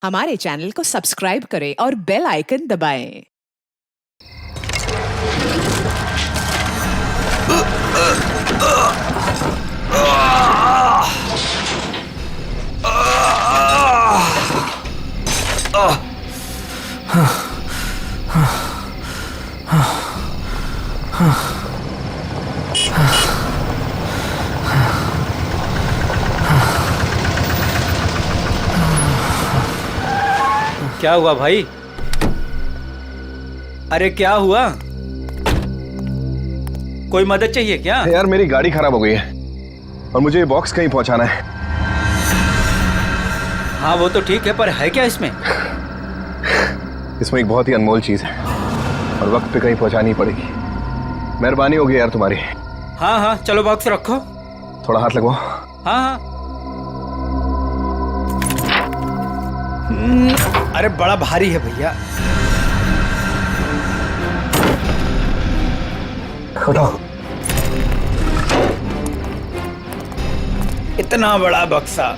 हमारे चैनल को सब्सक्राइब करें और बेल आइकन दबाएं। क्या हुआ भाई? अरे क्या हुआ? कोई मदद चाहिए क्या? यार मेरी गाड़ी खराब हो गई है और मुझे ये बॉक्स कहीं पहुंचाना है। हाँ वो तो ठीक है, पर है क्या इसमें? इसमें एक बहुत ही अनमोल चीज है और वक्त पे कहीं पहुंचानी पड़ेगी। मेहरबानी होगी यार तुम्हारी। हाँ हाँ चलो बॉक्स रखो। थोड़ा हाथ लगवाओ। हाँ हाँ। अरे बड़ा भारी है भैया। उठाओ। इतना बड़ा बक्सा।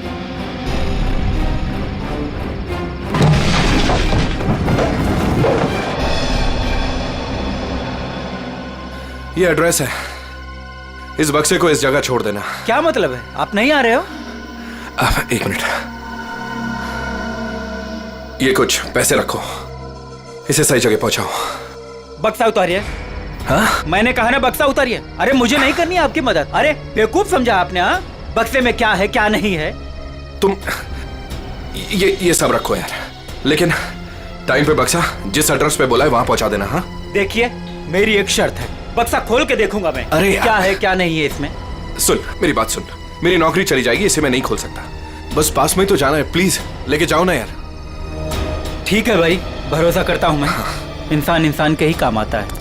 ये एड्रेस है, इस बक्से को इस जगह छोड़ देना। क्या मतलब है? आप नहीं आ रहे हो? एक मिनट, ये कुछ पैसे रखो, इसे सही जगह पहुंचाओ। बक्सा उतारिए। हाँ? मैंने कहा ना बक्सा उतारिए। अरे मुझे नहीं करनी है आपकी मदद। अरे बेवकूफ समझा आपने? हाँ, बक्से में क्या है क्या नहीं है। तुम ये सब रखो यार, लेकिन टाइम पे बक्सा जिस एड्रेस पे बोला है वहां पहुंचा देना। हाँ देखिए मेरी एक शर्त है, बक्सा खोल के देखूंगा मैं। अरे यार। क्या है क्या नहीं है इसमें। सुन मेरी बात सुन, मेरी नौकरी चली जाएगी, इसे मैं नहीं खोल सकता। बस पास में ही तो जाना है, प्लीज लेके जाओ ना यार। ठीक है भाई, भरोसा करता हूं मैं। इंसान इंसान के ही काम आता है।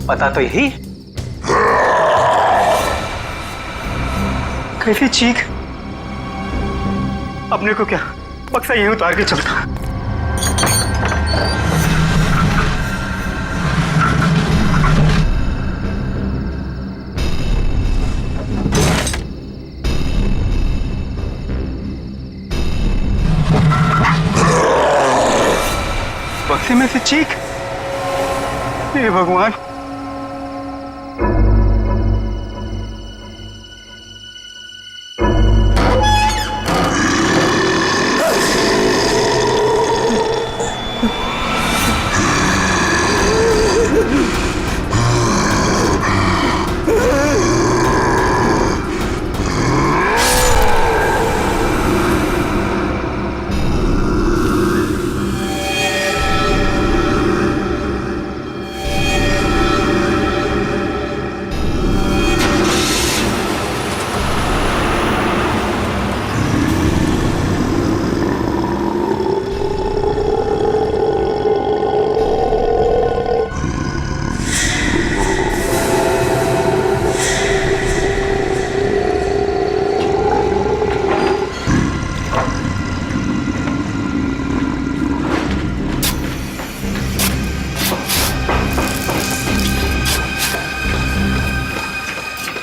पता तो यही। कैसी चीख! अपने को क्या बक्सा यहीं उतार के चलता। बक्से में से चीख! हे भगवान!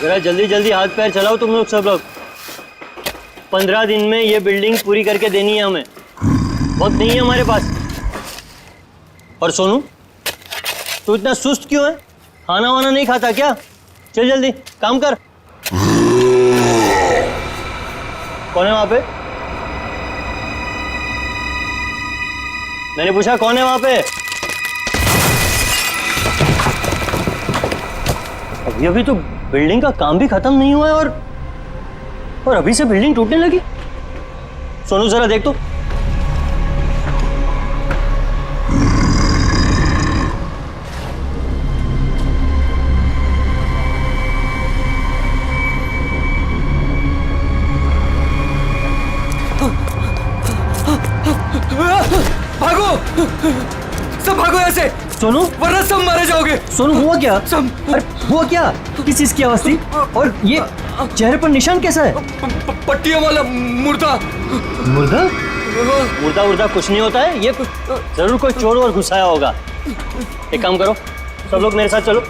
जरा जल्दी जल्दी हाथ पैर चलाओ तुम लोग सब लोग। 15 दिन में ये बिल्डिंग पूरी करके देनी है हमें, वक्त नहीं है हमारे पास। और सोनू, तू इतना सुस्त क्यों है? खाना वाना नहीं खाता क्या? चल जल्दी काम कर। कौन है वहां पे? मैंने पूछा कौन है वहां पे? अभी तो बिल्डिंग का काम भी खत्म नहीं हुआ है और अभी से बिल्डिंग टूटने लगी। सोनू जरा देख तो। सोनू, वरना सब मारे जाओगे। सोनू हुआ क्या? सब अरे हुआ क्या? किस चीज की आवाज थी? और ये चेहरे पर निशान कैसा है? पट्टियों वाला मुर्दा। मुर्दा? मुर्दा उर्दा कुछ नहीं होता है, ये जरूर कोई चोर और घुसाया होगा। एक काम करो, सब लोग मेरे साथ चलो,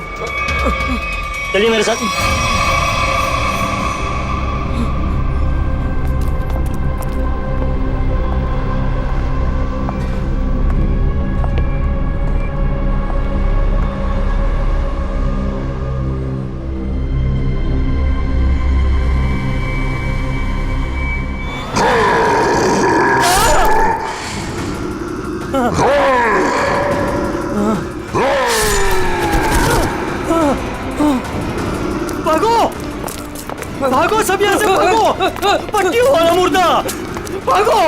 चलिए मेरे साथ। भागो भागो, सब यहाँ से भागो, पट्टियों वाला मुर्दा, भागो।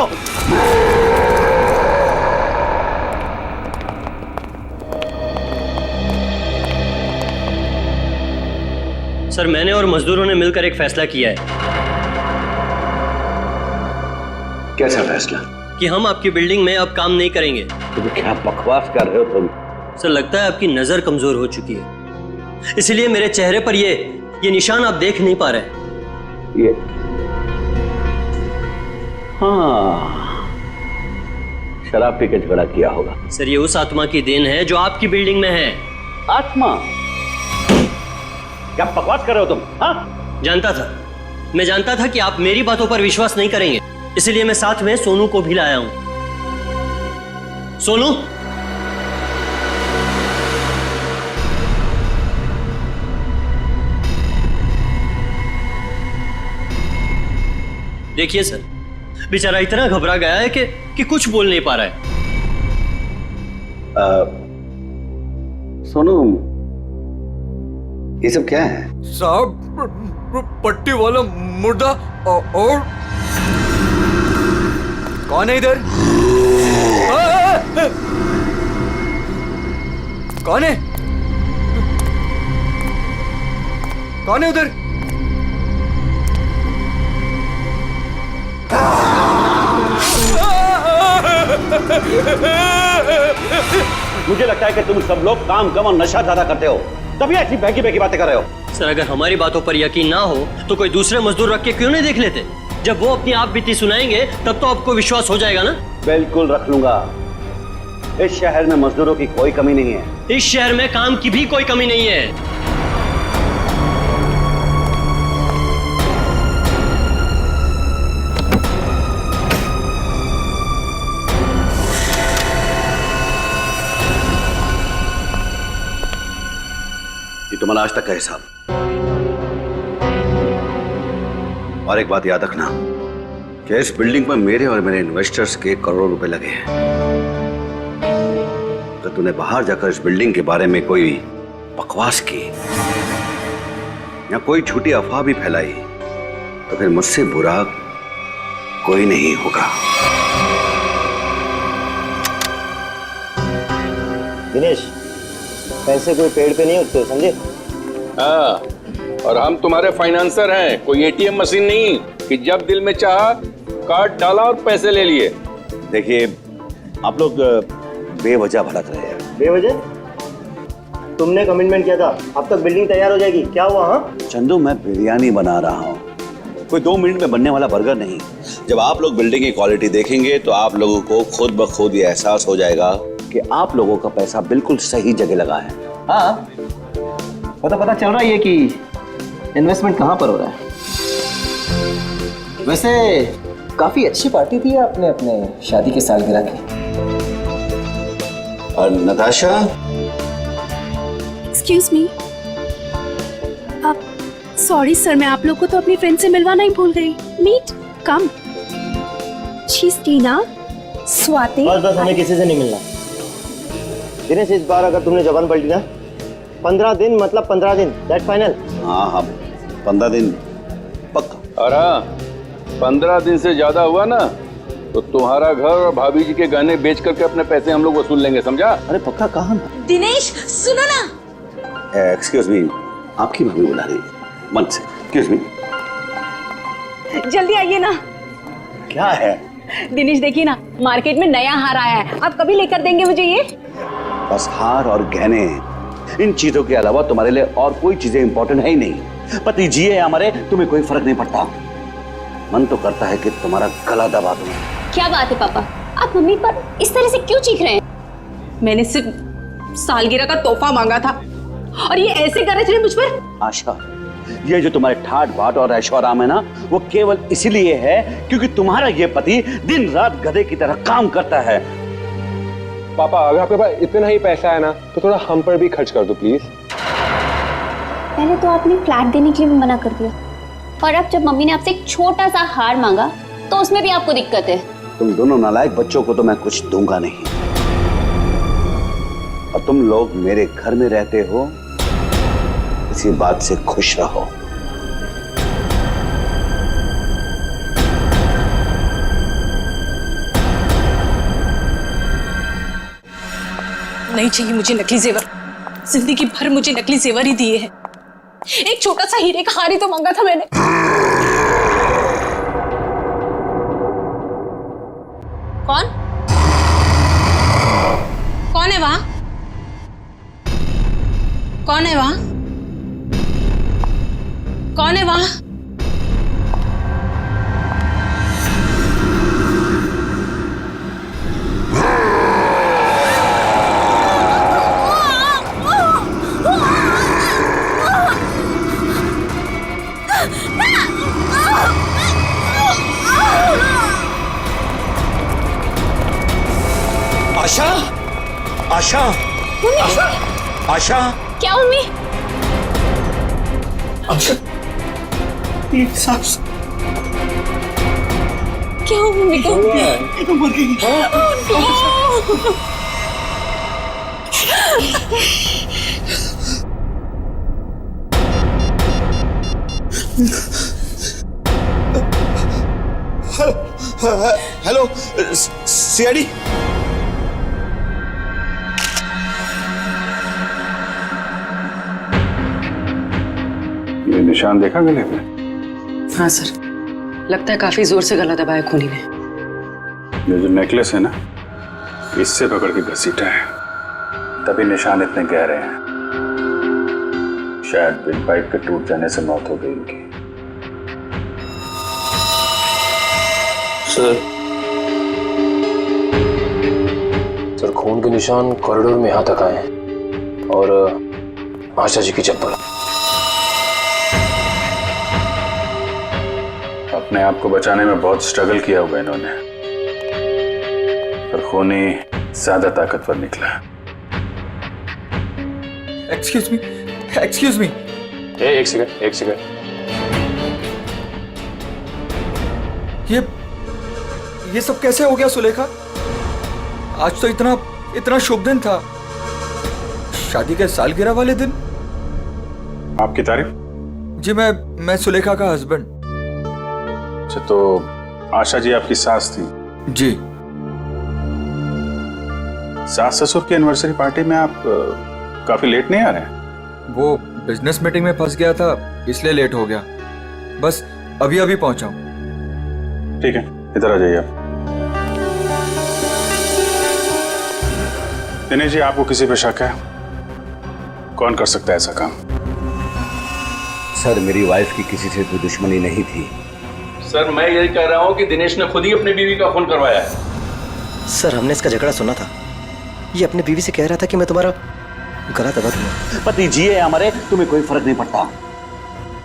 सर, मैंने और मजदूरों ने मिलकर एक फैसला किया है। कैसा फैसला? कि हम आपकी बिल्डिंग में अब काम नहीं करेंगे। तुम क्या बकवास कर रहे हो तुम? सर, लगता है आपकी नजर कमजोर हो चुकी है, इसलिए मेरे चेहरे पर ये निशान आप देख नहीं पा रहे। ये हाँ, शराब पी के झगड़ा किया होगा। सर, ये उस आत्मा की देन है जो आपकी बिल्डिंग में है। आत्मा? क्या बकवास कर रहे हो तुम? हाँ? मैं जानता था कि आप मेरी बातों पर विश्वास नहीं करेंगे, इसलिए मैं साथ में सोनू को भी लाया हूं। सोनू, देखिए सर, बेचारा इतना घबरा गया है कि कुछ बोल नहीं पा रहा है। सोनू, ये सब क्या है? साहब, पट्टी वाला मुर्दा और कौन है इधर? कौन है? कौन है उधर? मुझे लगता है कि तुम सब लोग काम कम और नशा ज्यादा करते हो, तभी ऐसी बहकी बहकी बातें कर रहे हो। सर, अगर हमारी बातों पर यकीन ना हो तो कोई दूसरे मजदूर रख के क्यों नहीं देख लेते? जब वो अपनी आप बीती सुनाएंगे तब तो आपको विश्वास हो जाएगा ना। बिल्कुल रख लूंगा। इस शहर में मजदूरों की कोई कमी नहीं है। इस शहर में काम की भी कोई कमी नहीं है। ये तुम्हारा आज तक का हिसाब। और एक बात याद रखना कि इस बिल्डिंग पर मेरे और मेरे इन्वेस्टर्स के करोड़ों रुपए लगे हैं। अगर तूने बाहर जाकर इस बिल्डिंग के बारे में कोई बकवास की या कोई झूठी अफवाह भी फैलाई तो फिर मुझसे बुरा कोई नहीं होगा। दिनेश, पैसे कोई पेड़ पे नहीं उगते, समझे? हाँ, और हम तुम्हारे फाइनेंसर हैं, कोई एटीएम मशीन नहीं कि जब दिल में चाहा कार्ड डाला और पैसे ले लिए। देखिए, आप लोग बेवजह भड़क रहे हैं। बेवजह? तुमने कमिटमेंट किया था, अब तक बिल्डिंग तैयार हो जाएगी, क्या हुआ? हाँ चंदू, मैं बिरयानी बना रहा हूँ, कोई 2 मिनट में बनने वाला बर्गर नहीं। जब आप लोग बिल्डिंग की क्वालिटी देखेंगे तो आप लोगों को खुद ब खुद ये एहसास हो जाएगा कि आप लोगों का पैसा बिल्कुल सही जगह लगा है। हाँ, पता चल रहा है कि इन्वेस्टमेंट कहाँ पर हो रहा है। वैसे काफी अच्छी पार्टी थी आपने अपने शादी के सालगिरह की। और नताशा, एक्सक्यूज मी, आप सॉरी सर, मैं आप लोग को तो अपनी फ्रेंड से मिलवाना ही भूल गई। Meet, come. She is Tina, Swati. बस हमें किसी से नहीं मिलना। दिनेश, इस बार अगर तुमने जबान पलटी ना, 15 दिन मतलब 15 दिन, दैट फाइनल। हाँ हाँ, 15 दिन पक्का। और हाँ, 15 दिन से ज्यादा हुआ ना तो तुम्हारा घर और भाभी जी के गहने बेच करके अपने पैसे हम लोग वसूल लेंगे, समझा? अरे पक्का कहाँ? दिनेश सुनो ना। एक्सक्यूज मी, आपकी भाभी बुला रही है मन से। Excuse me. जल्दी आइए ना। क्या है? दिनेश देखिए ना, मार्केट में नया हार आया है, आप कभी लेकर देंगे मुझे ये? बस हार और गहने, इन चीजों के अलावा तुम्हारे लिए और कोई चीजें इंपॉर्टेंट है ही नहीं। पति जिए या मरे तुम्हें कोई फर्क नहीं पड़ता। मन तो करता है कि तुम्हारा गला दबा दूं। क्या बात है पापा, आप मम्मी पर इस तरह से क्यों चीख रहे हैं? मैंने सिर्फ सालगिरह का तोहफा मांगा था और ये ऐसे कर रहे थे मुझ पर। आशा, ये जो तुम्हारे ठाट बाट और ऐशोआराम है ना, वो केवल इसीलिए है क्योंकि तुम्हारा ये पति दिन रात गधे की तरह काम करता है। पापा, अगर आपके पास इतना ही पैसा है ना तो थोड़ा हम पर भी खर्च कर दो प्लीज। पहले तो आपने फ्लैट देने के लिए भी मना कर दिया, और अब जब मम्मी ने आपसे एक छोटा सा हार मांगा तो उसमें भी आपको दिक्कत है। तुम दोनों नालायक बच्चों को तो मैं कुछ दूंगा नहीं, और तुम लोग मेरे घर में रहते हो, इसी बात से खुश रहो। नहीं चाहिए मुझे नकली जेवर। जिंदगी भर मुझे नकली जेवर ही दिए हैं। एक छोटा सा हीरे का हार ही तो मांगा था मैंने। कौन कौन है वहां? कौन है वहां? कौन है वहां? आशा, आशा, आशा, आशा, क्या मम्मी? आशा, एक सांस। क्या हुआ मम्मी को? ये तो मर गई। Hello, CID. ये निशान देखा गले पे? हाँ सर, लगता है काफी जोर से गला दबाया खूनी ने। ये जो नेकलेस है ना, इससे पकड़ के घसीटा है, तभी निशान इतने गहरे हैं। शायद बिग पाइप के टूट जाने से मौत हो गई इनकी। सर, खून के निशान कॉरिडोर में यहाँ तक आए हैं और आशा जी की चप्पल। अपने आप को बचाने में बहुत स्ट्रगल किया होगा इन्होंने, पर खूनी ज्यादा ताकतवर निकला। Excuse me, excuse me. एक सेकंड, एक सेकंड। ये सब कैसे हो गया सुलेखा? आज तो इतना शुभ दिन था, शादी के सालगिरह वाले दिन। आपकी तारीफ? जी, मैं सुलेखा का हस्बैंड। अच्छा, तो आशा जी आपकी सास थी? जी। सास ससुर की एनिवर्सरी पार्टी में आप काफी लेट नहीं आ रहे हैं? वो बिजनेस मीटिंग में फंस गया था, इसलिए लेट हो गया। बस अभी अभी पहुंचा हूं। ठीक है, इधर आ जाइए आप। दिनेश जी, आपको किसी पे शक है? कौन कर सकता है ऐसा काम? सर, मेरी वाइफ की किसी से कोई दुश्मनी नहीं थी। सर, मैं यही कह रहा हूँ कि दिनेश ने खुद ही अपनी बीवी का खून करवाया है। सर, हमने इसका झगड़ा सुना था। ये अपनी बीवी से कह रहा था कि मैं तुम्हारा गला दबा दूंगा। पति जिए या मरे तुम्हें कोई फर्क नहीं पड़ता।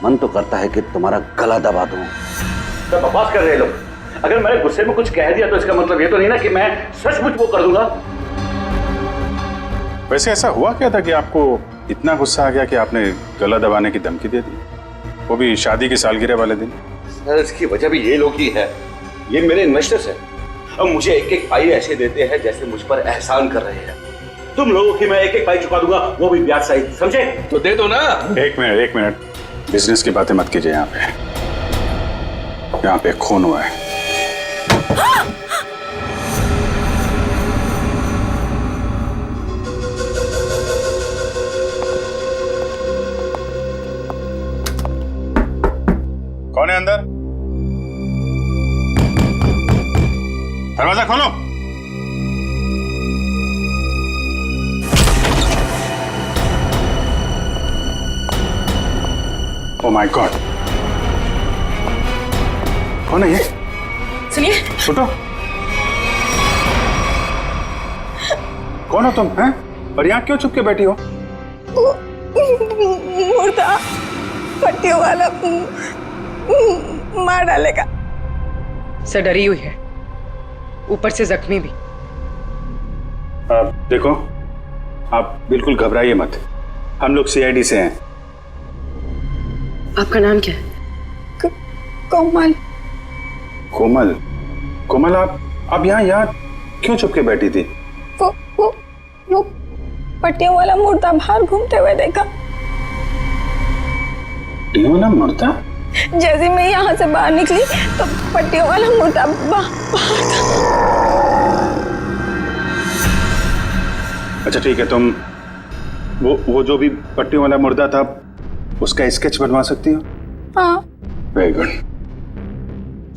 मन तो करता है कि तुम्हारा गला दबा दूं। तो बकवास कर रहे लोग। अगर मैंने गुस्से में कुछ कह दिया तो इसका मतलब ये तो नहीं ना कि मैं सचमुच वो कर दूंगा। वैसे ऐसा हुआ क्या था कि आपको इतना गुस्सा आ गया कि आपने गला दबाने की धमकी दे दी, वो भी शादी की सालगिरह वाले दिन? सर, इसकी वजह भी ये लोग ही है। ये मेरे इन्वेस्टर्स हैं। अब मुझे एक एक पाई ऐसे देते हैं जैसे मुझ पर एहसान कर रहे हैं। तुम लोगों की मैं एक एक पाई चुका दूंगा, वो भी ब्याज सहित, समझे? तो दे दो ना। एक मिनट, बिजनेस की बातें मत कीजिए। यहाँ पे खून हुआ है। कौन है अंदर? दरवाजा खोलो। ओह माय गॉड, कौन है ये? सुनिए, उठो। कौन हो तुम हैं? और यहाँ क्यों चुप के बैठी हो? मुर्दा पट्टियों वाला मार डालेगा। सर डरी हुई है, ऊपर से जख्मी भी। देखो, आप बिल्कुल घबराइए मत, हम लोग सीआईडी से हैं। आपका नाम क्या है? कोमल। कोमल? कोमल, आप यहाँ क्यों चुप के बैठी थी? वो पट्टियों वाला मुर्दा बाहर घूमते हुए देखा। पट्टियों वाला मुर्दा? जैसे मैं यहाँ से बाहर निकली तो पट्टियों वाला मुर्दा बाहर था। अच्छा ठीक है, तुम वो जो भी पट्टियों वाला मुर्दा था उसका स्केच बनवा सकती हो? हाँ। वेरी गुड,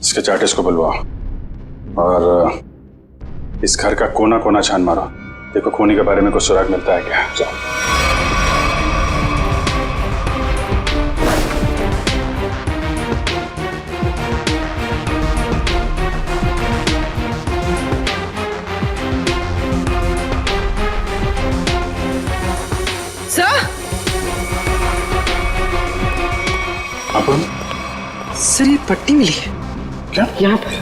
स्केच आर्टिस्ट को बुलवाओ और इस घर का कोना कोना छान मारो, देखो खूनी के बारे में कुछ सुराग मिलता है क्या। जाओ। सर, सर ये पट्टी मिली है। क्या? यहाँ पर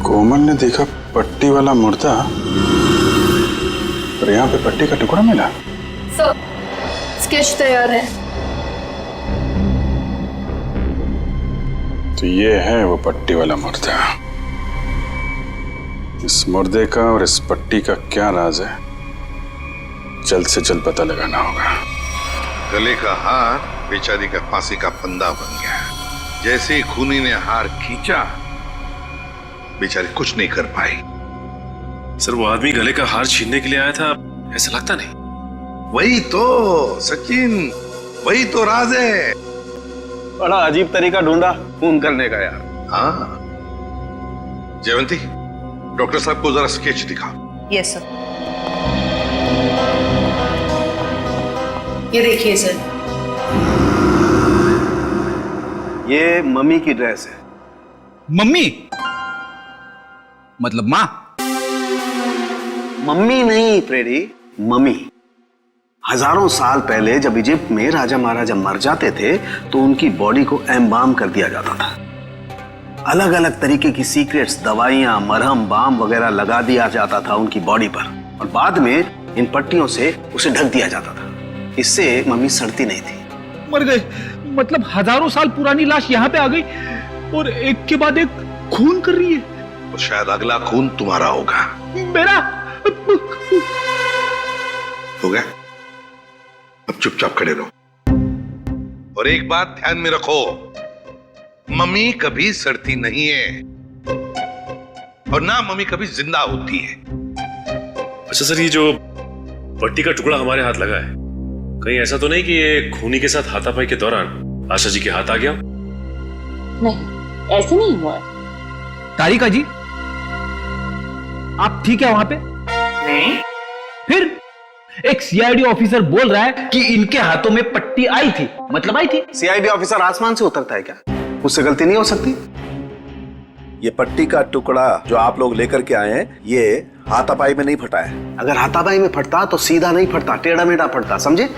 कोमल ने देखा पट्टी वाला मुर्दा और यहाँ पे पट्टी का टुकड़ा मिला। सर, स्केच तैयार है। तो ये है वो पट्टी वाला मुर्दा। इस मुर्दे का और इस पट्टी का क्या राज है, जल्द से जल्द पता लगाना होगा। गले का हार बेचारी का फांसी का फंदा बन गया। जैसे ही खूनी ने हार खींचा, बेचारी कुछ नहीं कर पाई। सर वो आदमी गले का हार छीनने के लिए आया था, ऐसा लगता नहीं? वही तो सचिन, वही तो राज है। बड़ा अजीब तरीका ढूंढा खून करने का यार। हाँ जयवंती, डॉक्टर साहब को जरा स्केच दिखा। Yes sir. ये देखिए सर, ये मम्मी की ड्रेस है। मम्मी मतलब माँ? मम्मी नहीं फ्रेडी, मम्मी। हजारों साल पहले जब इजिप्ट में राजा महाराजा मर जाते थे तो उनकी बॉडी को एम्बाम कर दिया जाता था। अलग अलग तरीके की सीक्रेट्स, दवाइयां, मरहम, बाम वगैरह लगा दिया जाता था उनकी बॉडी पर और बाद में इन पट्टियों से उसे ढक दिया जाता था। इससे मम्मी सड़ती नहीं थी। मर गए मतलब हजारों साल पुरानी लाश यहाँ पे आ गई और एक के बाद एक खून कर रही है। और शायद अगला खून तुम्हारा होगा। मेरा हो गया, अब चुपचाप खड़े रहो। और एक बात ध्यान में रखो, मम्मी कभी सड़ती नहीं है और ना मम्मी कभी जिंदा होती है। अच्छा सर, ये जो पट्टी का टुकड़ा हमारे हाथ लगा है, कहीं ऐसा तो नहीं कि ये खूनी के साथ हाथापाई के दौरान आशा जी के हाथ आ गया? नहीं, ऐसे नहीं हुआ। तारिका जी, आप ठीक है वहां पे? नहीं। फिर एक सीआईडी ऑफिसर बोल रहा है कि इनके हाथों में पट्टी आई थी, मतलब आई थी। सीआईडी ऑफिसर आसमान से उतरता है क्या? उससे गलती नहीं हो सकती। ये पट्टी का टुकड़ा जो आप लोग लेकर के आए हैं, ये हाथापाई में नहीं फटा है। अगर हाथापाई में फटता तो सीधा नहीं फटता, टेढ़ा मेढ़ा फटता, समझे?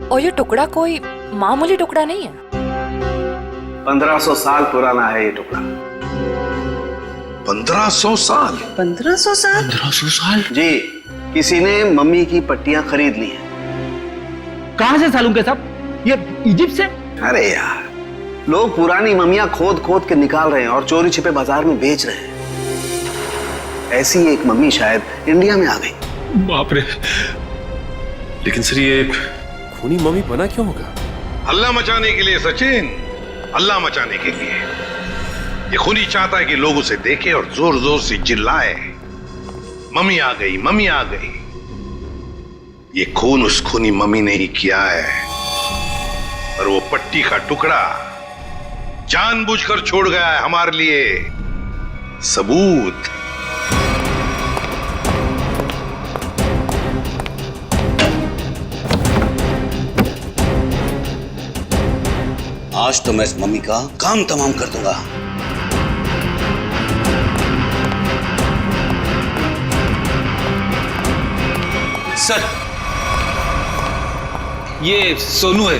और ये टुकड़ा कोई मामूली टुकड़ा नहीं है। 1500 साल पुराना है ये टुकड़ा। 1500 साल? 1500 साल? 1500 साल? जी, किसी ने मम्मी की पट्टियां खरीद ली हैं। कहां से सालूं के साहब? ये इजिप्ट से? अरे यार, लोग पुरानी मम्मियां खोद खोद के निकाल रहे हैं और चोरी छिपे बाजार में बेच रहे हैं। ऐसी एक मम्मी शायद इंडिया में आ गई। बाप रे, लेकिन सर ये खूनी मम्मी बना क्यों होगा? हल्ला मचाने के लिए सचिन, हल्ला मचाने के लिए। ये खूनी चाहता है कि लोग उसे देखें और जोर जोर से चिल्लाए, मम्मी आ गई, मम्मी आ गई। ये खून उस खूनी मम्मी ने ही किया है और वो पट्टी का टुकड़ा जानबूझकर छोड़ गया है हमारे लिए सबूत। आज तो मैं इस मम्मी का काम तमाम कर दूंगा। सर, ये सोनू है,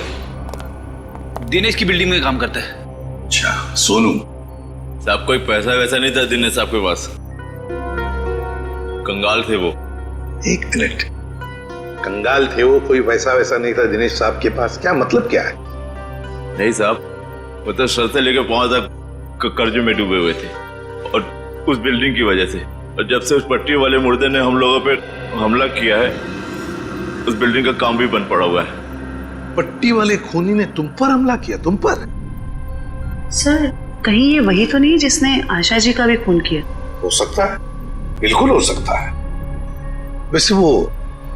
दिनेश की बिल्डिंग में काम करता है। अच्छा, सोनू साहब कोई पैसा वैसा नहीं था दिनेश साहब के पास, कंगाल थे वो। एक मिनट, कंगाल थे वो, कोई पैसा वैसा नहीं था दिनेश साहब के पास, क्या मतलब क्या है? नहीं साहब, वो तो सर से लेकर पांव तक कर्ज में डूबे हुए थे, और उस बिल्डिंग की वजह से। और जब से उस पट्टी वाले मुर्दे ने हम लोगों पे हमला किया है, उस बिल्डिंग का काम भी बंद पड़ा हुआ है। पट्टी वाले खूनी ने तुम पर हमला किया? तुम पर? सर, कहीं ये वही तो नहीं जिसने आशा जी का भी खून किया? हो सकता है, बिल्कुल हो सकता है। वैसे वो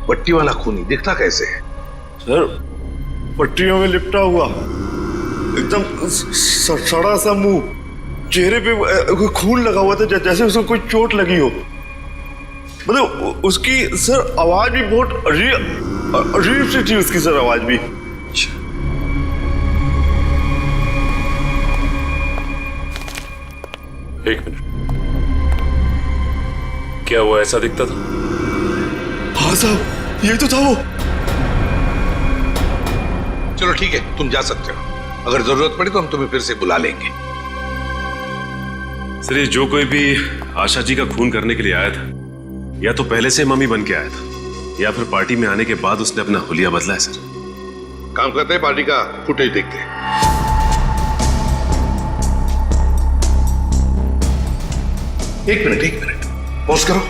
पट्टी वाला खूनी दिखता कैसे है? सर, पट्टियों में लिपटा हुआ, एकदम सड़ा सा मुंह, चेहरे पे खून लगा हुआ था जैसे उसको कोई चोट लगी हो। मतलब उसकी सर आवाज भी बहुत अजीब सी थी, उसकी सर आवाज भी। एक मिनट, क्या वो ऐसा दिखता था? हाँ साहब, ये तो था वो। चलो ठीक है, तुम जा सकते हो। अगर जरूरत पड़ी तो हम तुम्हें फिर से बुला लेंगे। सर, ये जो कोई भी आशा जी का खून करने के लिए आया था, या तो पहले से मम्मी बन के आया था, या फिर पार्टी में आने के बाद उसने अपना हुलिया बदला है। सर, काम करते हैं, पार्टी का फुटेज देखते हैं। एक मिनट, पॉज करो।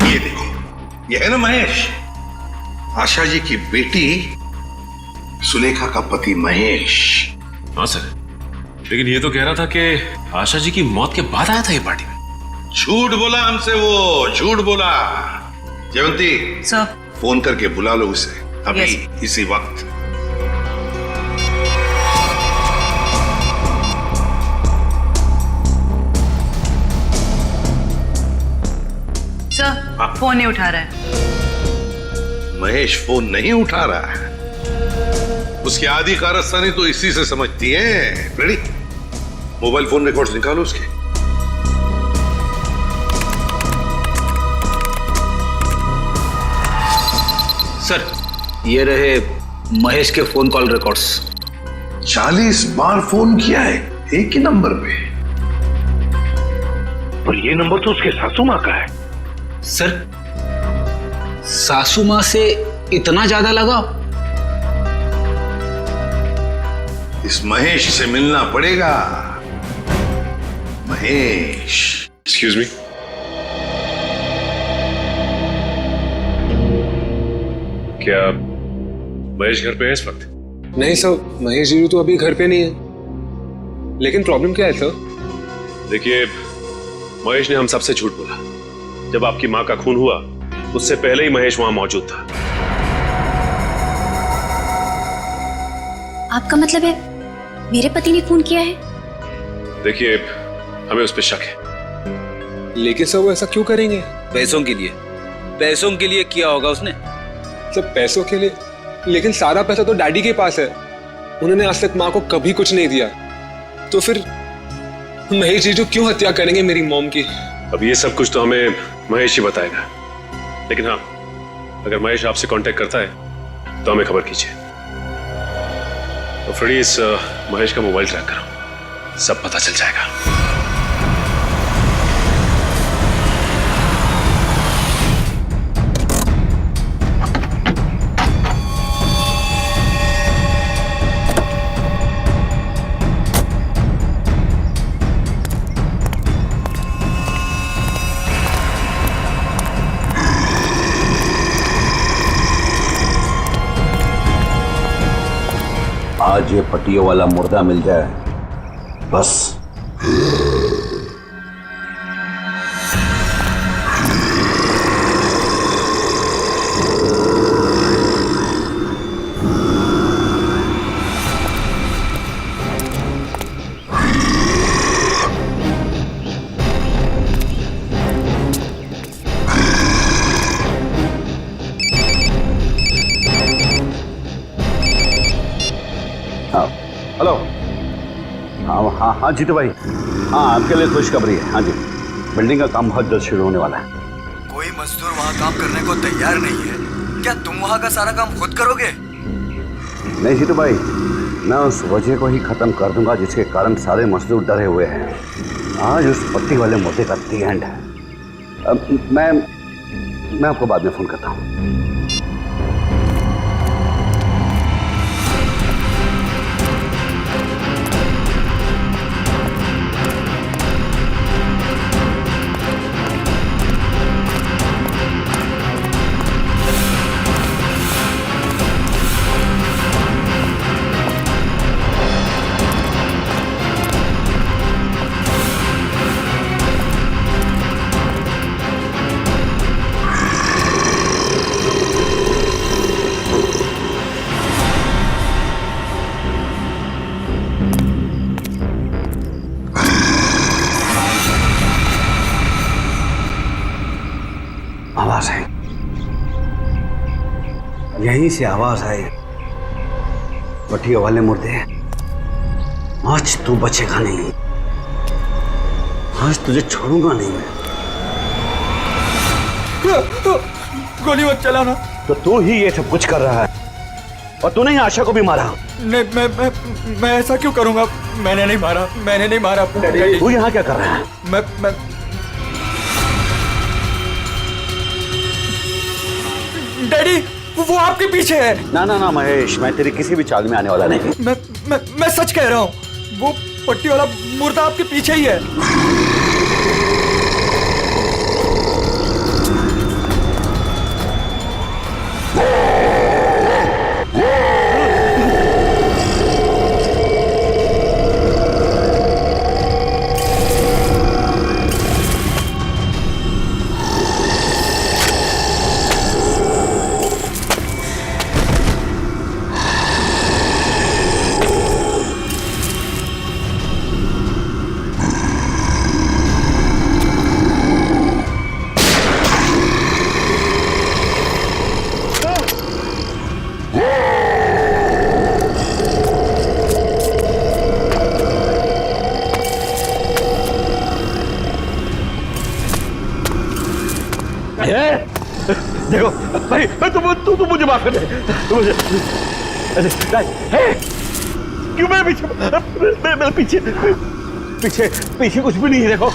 ये देखो, ये है ना महेश, आशा जी की बेटी सुलेखा का पति महेश। हाँ सर, लेकिन ये तो कह रहा था कि आशा जी की मौत के बाद आया था ये पार्टी में। झूठ बोला हमसे, वो झूठ बोला। जयवंती सर, फोन करके बुला लो उसे अभी, इसी वक्त। सर, फोन नहीं उठा रहा है। महेश फोन नहीं उठा रहा है, उसकी आधी कारस्तानी तो इसी से समझती है। रेडी, मोबाइल फोन रिकॉर्ड्स निकालो उसके। सर, ये रहे महेश के फोन कॉल रिकॉर्ड्स। 40 बार फोन किया है एक ही नंबर पे, और ये नंबर तो उसके सासू माँ का है। सर, सासू माँ से इतना ज्यादा लगा? इस महेश से मिलना पड़ेगा। महेश, एक्सक्यूज मी, क्या महेश घर पे है इस वक्त? नहीं सर, महेश जी तो अभी घर पे नहीं है। लेकिन प्रॉब्लम क्या है सर? देखिए, महेश ने हम सबसे झूठ बोला। जब आपकी मां का खून हुआ, उससे पहले ही महेश वहां मौजूद था। आपका मतलब है मेरे पति ने खून किया है? देखिए, हमें उस पर शक है। लेकिन सर वो ऐसा क्यों करेंगे? पैसों के लिए, पैसों के लिए किया होगा उसने। सब पैसों के लिए? लेकिन सारा पैसा तो डैडी के पास है, उन्होंने आज तक माँ को कभी कुछ नहीं दिया। तो फिर महेश जी जो क्यों हत्या करेंगे मेरी मॉम की? अब ये सब कुछ तो हमें महेश ही बताएगा। लेकिन हाँ, अगर महेश आपसे कांटेक्ट करता है तो हमें खबर कीजिए। तो फ्रेडी, इस महेश का मोबाइल ट्रैक करो, सब पता चल जाएगा। आज ये पट्टियों वाला मुर्दा मिल जाए बस। हाँ हाँ हाँ जीतू भाई, हाँ आपके लिए खुशखबरी है। हाँ जी, बिल्डिंग का काम बहुत जल्द शुरू होने वाला है। कोई मजदूर वहाँ काम करने को तैयार नहीं है। क्या तुम वहाँ का सारा काम खुद करोगे? नहीं जीतू भाई, मैं उस वजह को ही खत्म कर दूंगा जिसके कारण सारे मजदूर डरे हुए हैं। आज उस पट्टी वाले मुद्दे का दी एंड है। मैं आपको बाद में फोन करता हूँ। आवाज आई, यहीं से आवाज आई। पट्टियों वाले मुर्दे, आज तू बचेगा नहीं, आज तुझे छोड़ूंगा नहीं मैं। गोली मत चलाना। तो तू ही ये सब कुछ कर रहा है और तूने ही आशा को भी मारा। नहीं, मैं ऐसा क्यों करूंगा? मैंने नहीं मारा। तू यहाँ क्या कर रहा है? मैं डैडी, वो आपके पीछे है। ना महेश, मैं तेरी किसी भी चाल में आने वाला नहीं। मैं सच कह रहा हूँ, वो पट्टी वाला मुर्दा आपके पीछे ही है। देखो भाई, तू मुझे माफ कर दे। क्यों मेरे पीछे पीछे कुछ भी नहीं है। देखो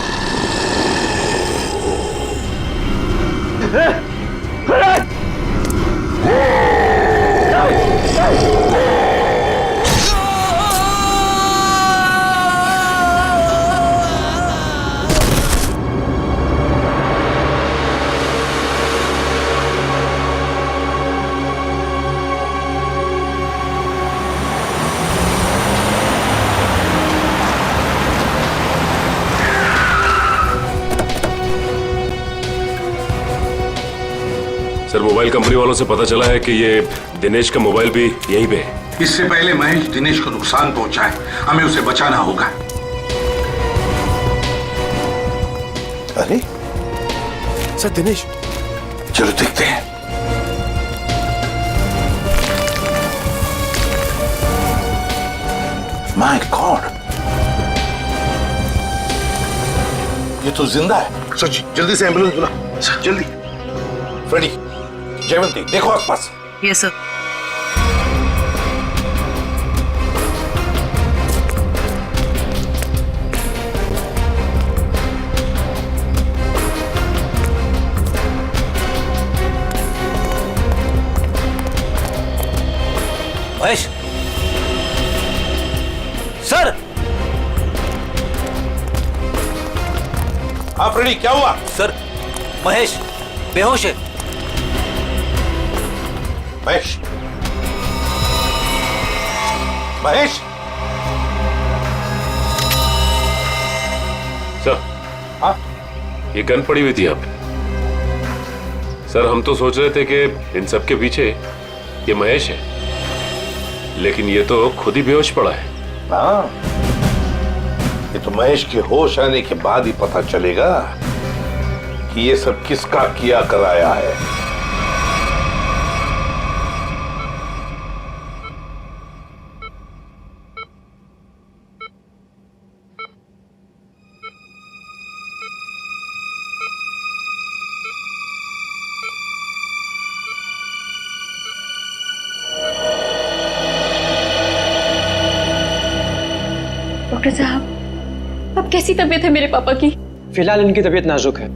सर, मोबाइल कंपनी वालों से पता चला है कि ये दिनेश का मोबाइल भी यहीं पे है। इससे पहले महेश दिनेश को नुकसान पहुंचाए, हमें उसे बचाना होगा। अरे सर, दिनेश, चलो देखते हैं। माय गॉड, ये तो जिंदा है। सर जल्दी से एम्बुलेंस बुला, जल्दी। फ्रेडी, जयवंती, देखो आसपास। Yes sir. महेश सर। हाँ फ्रेडी, क्या हुआ? सर, महेश बेहोश है। महेश, महेश। सर, हाँ, ये गन पड़ी हुई थी यहाँ पे। सर, हम तो सोच रहे थे कि इन सब के पीछे ये महेश है, लेकिन ये तो खुद ही बेहोश पड़ा है। हाँ, ये तो महेश के होश आने के बाद ही पता चलेगा कि ये सब किसका किया कराया है। डॉक्टर साहब, अब कैसी तबीयत है मेरे पापा की? फिलहाल इनकी तबीयत नाजुक है,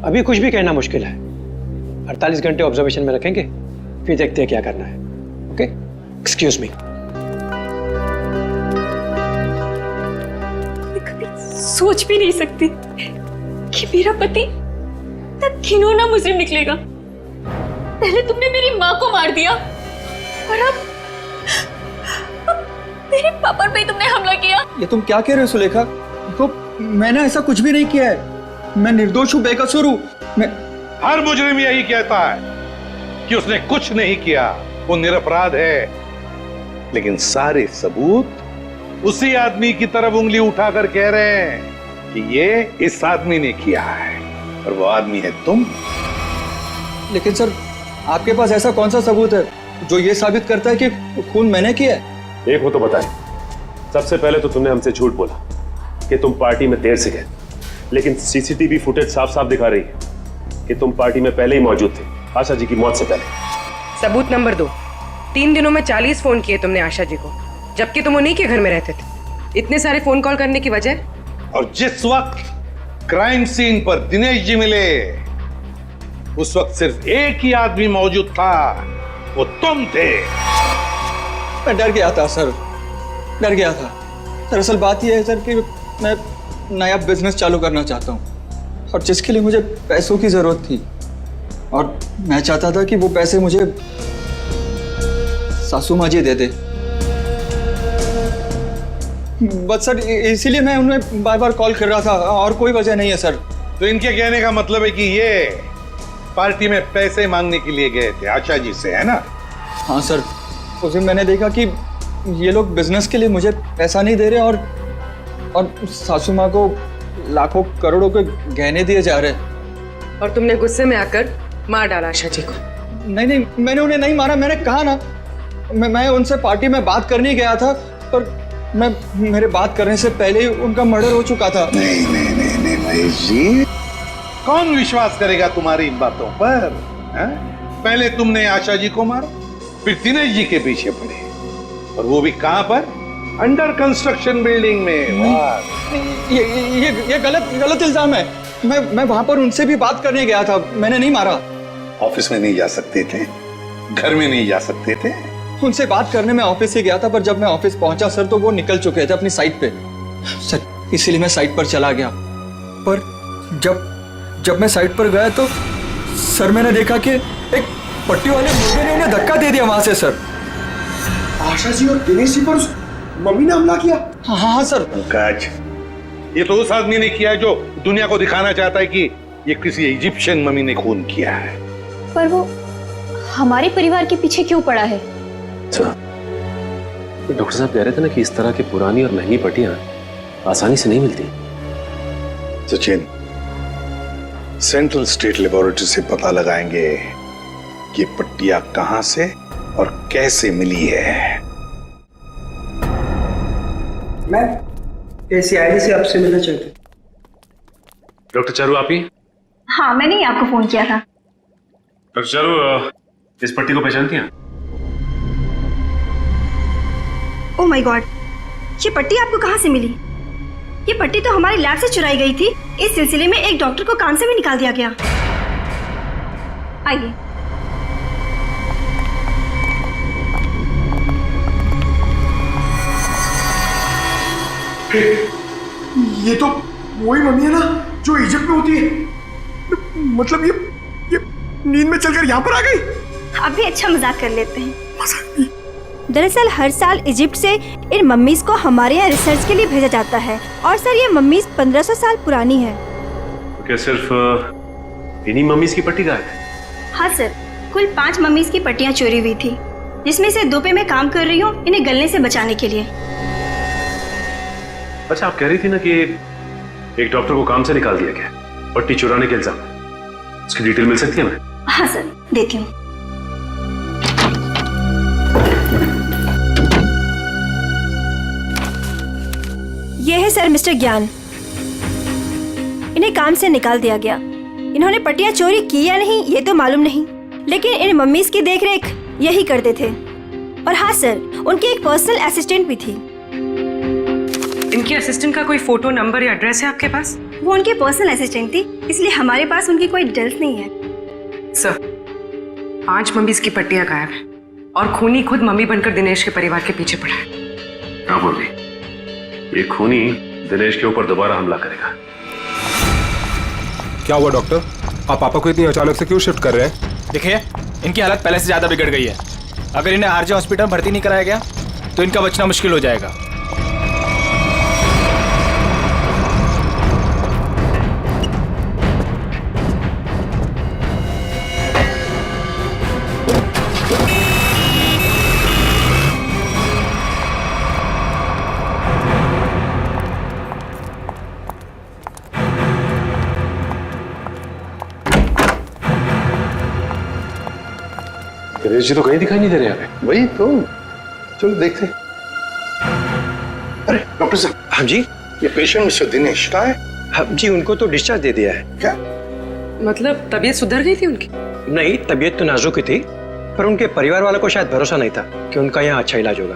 अभी कुछ भी कहना मुश्किल है। 48 घंटे ऑब्जर्वेशन में रखेंगे, फिर देखते हैं क्या करना है। Okay, excuse me. मैं कभी सोच भी नहीं सकती कि मेरा पति इतना घिनौना मुजरिम निकलेगा। पहले तुमने मेरी माँ को मार दिया और अब मेरे पापा पे तुमने हमला किया। ये तुम क्या कह रहे हो सुलेखा? तो मैंने ऐसा कुछ भी नहीं किया है। मैं निर्दोष हूँ, बेकसूर हूँ। मैं हर मुजरिम यही कहता है कि उसने कुछ नहीं किया, वो निरपराध है। लेकिन सारे सबूत उसी आदमी की तरफ उंगली उठाकर कह रहे हैं कि ये इस आदमी ने किया है, और वो आदमी है तुम। लेकिन सर, आपके पास ऐसा कौन सा सबूत है जो ये साबित करता है कि खून मैंने किया है? एक हो तो बताएं। सबसे पहले तो तुमने हमसे झूठ बोला कि तुम पार्टी में देर से गए, लेकिन सीसीटीवी फुटेज साफ साफ दिखा रही है कि तुम पार्टी में पहले ही मौजूद थे, आशा जी की मौत से पहले। सबूत नंबर 2, 3 दिनों में 40 फोन किए तुमने आशा जी को, जबकि तुम उन्हीं के घर में रहते थे। इतने सारे फोन कॉल करने की वजह? और जिस वक्त क्राइम सीन पर दिनेश जी मिले, उस वक्त सिर्फ एक ही आदमी मौजूद था, वो तुम थे। मैं डर गया था सर, डर गया था। दरअसल बात यह है सर कि मैं नया बिजनेस चालू करना चाहता हूँ, और जिसके लिए मुझे पैसों की जरूरत थी, और मैं चाहता था कि वो पैसे मुझे सासू माँ जी दे दे। बस सर, इसीलिए मैं उन्हें बार बार कॉल कर रहा था, और कोई वजह नहीं है सर। तो इनके कहने का मतलब है कि ये पार्टी में पैसे मांगने के लिए गए थे आशा जी से, है ना? हाँ सर, उस दिन मैंने देखा कि ये लोग बिजनेस के लिए मुझे पैसा नहीं दे रहे, और सासू माँ को लाखों करोड़ों के गहने दिए जा रहे। और तुमने गुस्से में आकर मार डाला आशा जी को? नहीं, मैंने उन्हें नहीं मारा। मैंने कहा ना, मैं उनसे पार्टी में बात करने गया था, पर मेरे बात करने से पहले ही उनका मर्डर हो चुका था। नहीं महेश जी, कौन विश्वास करेगा तुम्हारी इन बातों पर? पहले तुमने आशा जी को मारा, फिर दिनेश जी के पीछे पड़े, और वो भी कहां पर? अंडर कंस्ट्रक्शन बिल्डिंग में। ये गलत इल्जाम है। मैं वहां पर उनसे भी बात करने गया था, मैंने नहीं मारा। ऑफिस में नहीं जा सकते थे, घर में नहीं जा सकते थे? उनसे बात करने में ऑफिस ही गया था, पर जब मैं ऑफिस पहुंचा सर, तो वो निकल चुके थे अपनी साइट पे सर, इसीलिए मैं साइट पर चला गया। पर जब मैं साइट पर गया तो सर, मैंने देखा कि एक पट्टी वाले मुर्गे ने उन्हें धक्का दे दिया वहां से सर। आशा जी और दिनेश जी पर मम्मी ने हमला किया? हाँ सर। पंकज, ये तो उस आदमी ने किया है जो दुनिया को दिखाना चाहता है कि ये किसी इजिप्शियन मम्मी ने खून किया है। पर वो हमारे परिवार के पीछे क्यों पड़ा है? डॉक्टर साहब कह रहे थे ना कि इस तरह की पुरानी और महंगी पट्टियां आसानी से नहीं मिलती। सचिन, सेंट्रल स्टेट लेबोरेटरी से पता लगाएंगे कि पट्टियां कहां से और कैसे मिली है। मैं ACID से आपसे मिलना चाहती हूँ। डॉक्टर चारू, आप ही? हाँ, मैंने ही आपको फोन किया था। डॉक्टर चारू, इस पट्टी को पहचानती हैं? ओह माय गॉड, ये पट्टी आपको कहाँ से मिली? ये पट्टी तो हमारी लैब से चुराई गई थी। इस सिलसिले में एक डॉक्टर को काम से भी निकाल दिया गया। आइए। ये तो वही मम्मी है ना जो इजिप्ट में होती है। मतलब ये नींद में चलकर यहाँ पर आ गई। आप भी अच्छा मजाक कर लेते हैं। दरअसल हर साल इजिप्ट से इन मम्मीज को हमारे यहाँ रिसर्च के लिए भेजा जाता है, और सर ये मम्मीज 1500 साल पुरानी है। तो क्या सिर्फ इन्हीं मम्मीज की पट्टी गायब है? हाँ सर, कुल 5 मम्मीज की पट्टियाँ चोरी हुई थी, जिसमें से 2 पे मैं काम कर रही हूँ इन्हें गलने से बचाने के लिए। अच्छा, आप कह रही थी ना कि एक डॉक्टर को काम से निकाल दिया गया पट्टी चुराने के इल्जाम, उसकी डिटेल मिल सकती है हमें? हाँ सर, देती हूँ। ये है सर मिस्टर ज्ञान, इन्हें काम से निकाल दिया गया। इन्होंने पट्टियां चोरी की या नहीं ये तो मालूम नहीं, लेकिन इन मम्मीज की देखरेख यही करते थे। और हाँ सर, उनकी एक पर्सनल असिस्टेंट भी थी। इनके असिस्टेंट का कोई फोटो, नंबर या एड्रेस है आपके पास? वो उनकी पर्सनल असिस्टेंट थी, इसलिए हमारे पास उनकी कोई डिटेल्स नहीं है। सर, 5 मम्मीज की पट्टियां गायब है और खूनी खुद मम्मी बनकर दिनेश के परिवार के पीछे पड़ा है। क्या बोल रही? ये खूनी दिनेश के ऊपर दोबारा हमला करेगा। क्या हुआ डॉक्टर? आप पापा को इतनी अचानक से क्यों शिफ्ट कर रहे हैं? देखिए, इनकी हालत पहले से ज्यादा बिगड़ गई है। अगर इन्हें आरजे हॉस्पिटल भर्ती नहीं कराया गया तो इनका बचना मुश्किल हो जाएगा। दिनेश जी तो कहीं दिखाई नहीं दे रहे हमें। वही तो, चलो देखते। अरे डॉक्टर साहब। हाँ जी, ये पेशेंट मिस्टर दिनेश कहाँ है? हाँ जी, उनको तो डिस्चार्ज दे दिया है। क्या मतलब तबीयत सुधर गई थी उनकी? नहीं, तबीयत तो नाजुक ही थी, पर उनके परिवार वालों को शायद भरोसा नहीं था कि उनका यहाँ अच्छा इलाज होगा।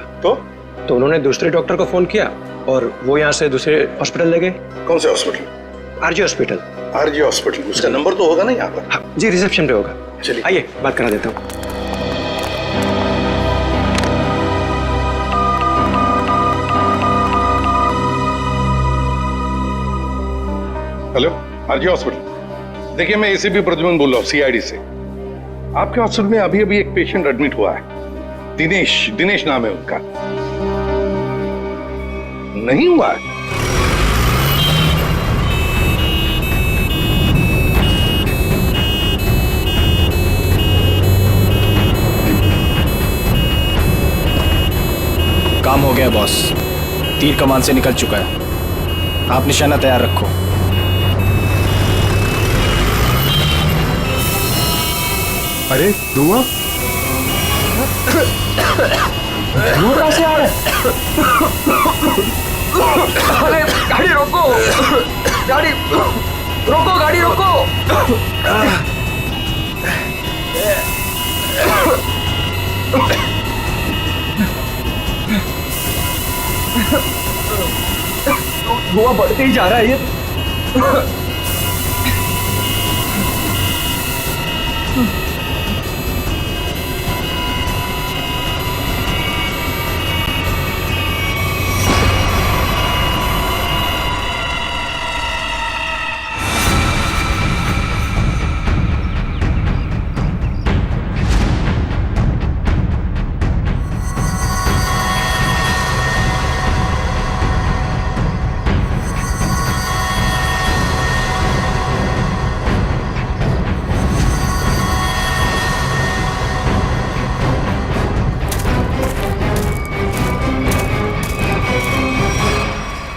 तो उन्होंने दूसरे डॉक्टर को फोन किया और वो यहाँ से दूसरे हॉस्पिटल ले गए। कौन से hospital? RG hospital. RG hospital, उसका नंबर तो होगा ना यहाँ पर? हाँ जी, रिसेप्शन पे होगा। चलिए आइए बात करा देता हूँ। Hello, RG hospital. देखिए, मैं एसीपी प्रद्युमन बोल रहा हूँ, सीआईडी से। आपके हॉस्पिटल में अभी अभी एक पेशेंट एडमिट हुआ है। दिनेश नाम है उनका। नहीं हुआ है? काम हो गया बॉस, तीर कमान से निकल चुका है। आप निशाना तैयार रखो। अरे धुआं कहां से आ रहा है? अरे गाड़ी रोको, गाड़ी रोको, गाड़ी रोको। धुआं बढ़ते ही जा रहा है ये।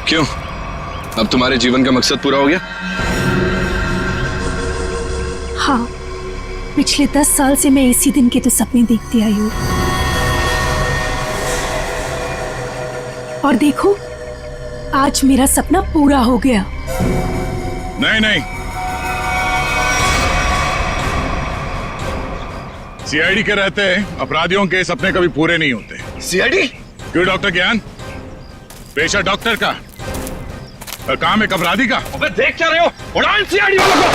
क्यों, अब तुम्हारे जीवन का मकसद पूरा हो गया? हाँ, पिछले 10 साल से मैं इसी दिन के तो सपने देखती आई हूँ। और देखो, आज मेरा सपना पूरा हो गया। नहीं, सीआईडी के रहते अपराधियों के सपने कभी पूरे नहीं होते। सीआईडी? क्यों डॉक्टर ज्ञान? पेशा डॉक्टर का और काम एक अपराधी का। अबे देख क्या रहे हो? उड़ाओ सीआईडी वालों को।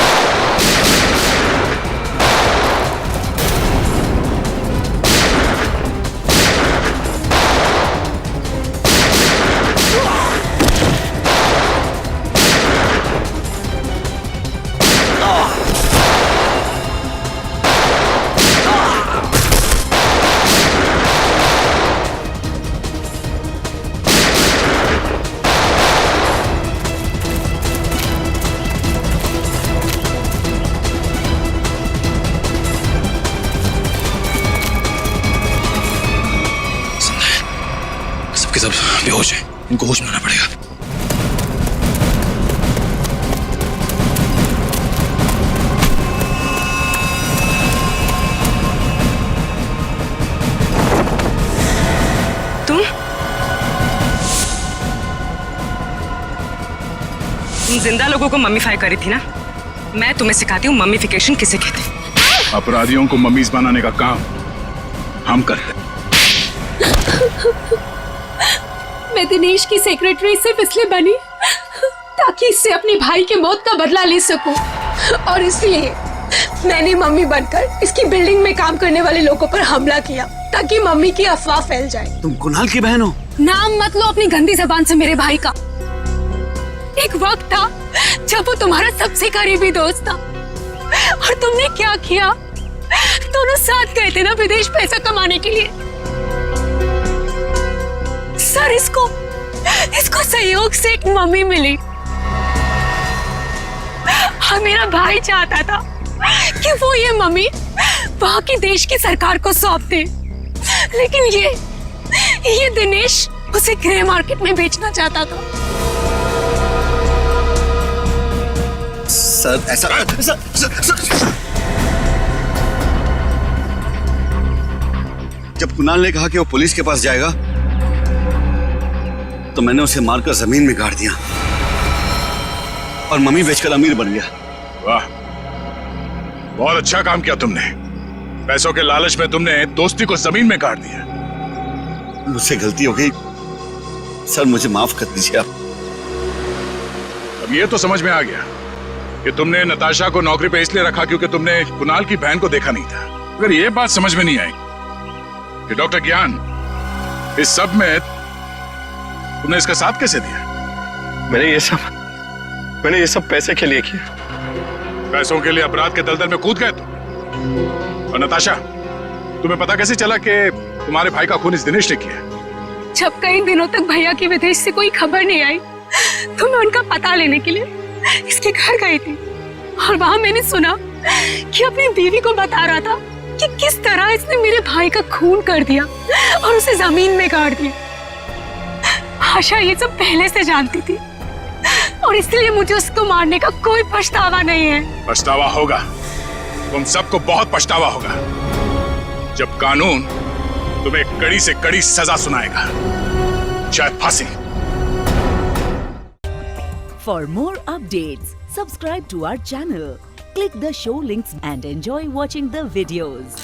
सबके सब बेहोश हैं, इनको होश में आना पड़ेगा। तुम जिंदा लोगों को मम्मीफाई करी थी ना? मैं तुम्हें सिखाती हूँ मम्मीफिकेशन किसे कहते हैं। अपराधियों को मम्मीज बनाने का काम हम करते हैं। मैं दिनेश की सेक्रेटरी सिर्फ इसलिए बनी ताकि इससे अपने भाई के मौत का बदला ले सकूं, और इसलिए मैंने मम्मी बनकर इसकी बिल्डिंग में काम करने वाले लोगों पर हमला किया ताकि मम्मी की अफवाह फैल जाए। तुम कुणाल की बहन हो? नाम मत लो अपनी गंदी जबान से मेरे भाई का। एक वक्त था जब वो तुम्हारा सबसे करीबी दोस्त था, और तुमने क्या किया? दोनों साथ गए थे ना विदेश पैसा कमाने के लिए। सर, इसको सहयोग से एक मम्मी मिली, और मेरा भाई चाहता था कि वो ये मम्मी वहां की देश की सरकार को सौंप दे, लेकिन ये दिनेश उसे ग्रे मार्केट में बेचना चाहता था। सर ऐसा सर। जब कुणाल ने कहा कि वो पुलिस के पास जाएगा तो मैंने उसे मारकर जमीन में गाड़ दिया और मम्मी बेचकर अमीर बन गया। वाह, बहुत अच्छा काम किया तुमने। पैसों के लालच में तुमने दोस्ती को जमीन में गाड़ दिया। मुझसे गलती हो गई सर, मुझे माफ कर दीजिए आप। अब ये तो समझ में आ गया कि तुमने नताशा को नौकरी पे इसलिए रखा क्योंकि तुमने कुणाल की बहन को देखा नहीं था। अगर ये बात समझ में नहीं आई कि डॉक्टर ज्ञान इस सब में तुमने इसका साथ कैसे दिया? मैंने ये सब पैसे के लिए किया। पैसों के लिए अपराध के दलदल में कूद गए तुम। और नताशा, तुम्हें पता कैसे चला कि तुम्हारे भाई का खून इस दिनेश ने किया? जब कई दिनों तक भैया की विदेश से कोई खबर नहीं आई तो मैं उनका पता लेने के लिए इसके घर गई थी, और वहां मैंने सुना कि अपनी बीवी को बता रहा था कि किस तरह इसने मेरे भाई का खून कर दिया और उसे जमीन में गाड़ दिया। आशा ये सब पहले से जानती थी, और इसलिए मुझे उसको मारने का कोई पछतावा नहीं है। पछतावा होगा, तुम सबको बहुत पछतावा होगा जब कानून तुम्हें कड़ी से कड़ी सजा सुनाएगा, शायद फांसी। For more updates, subscribe to our channel, click the show links and enjoy watching the videos.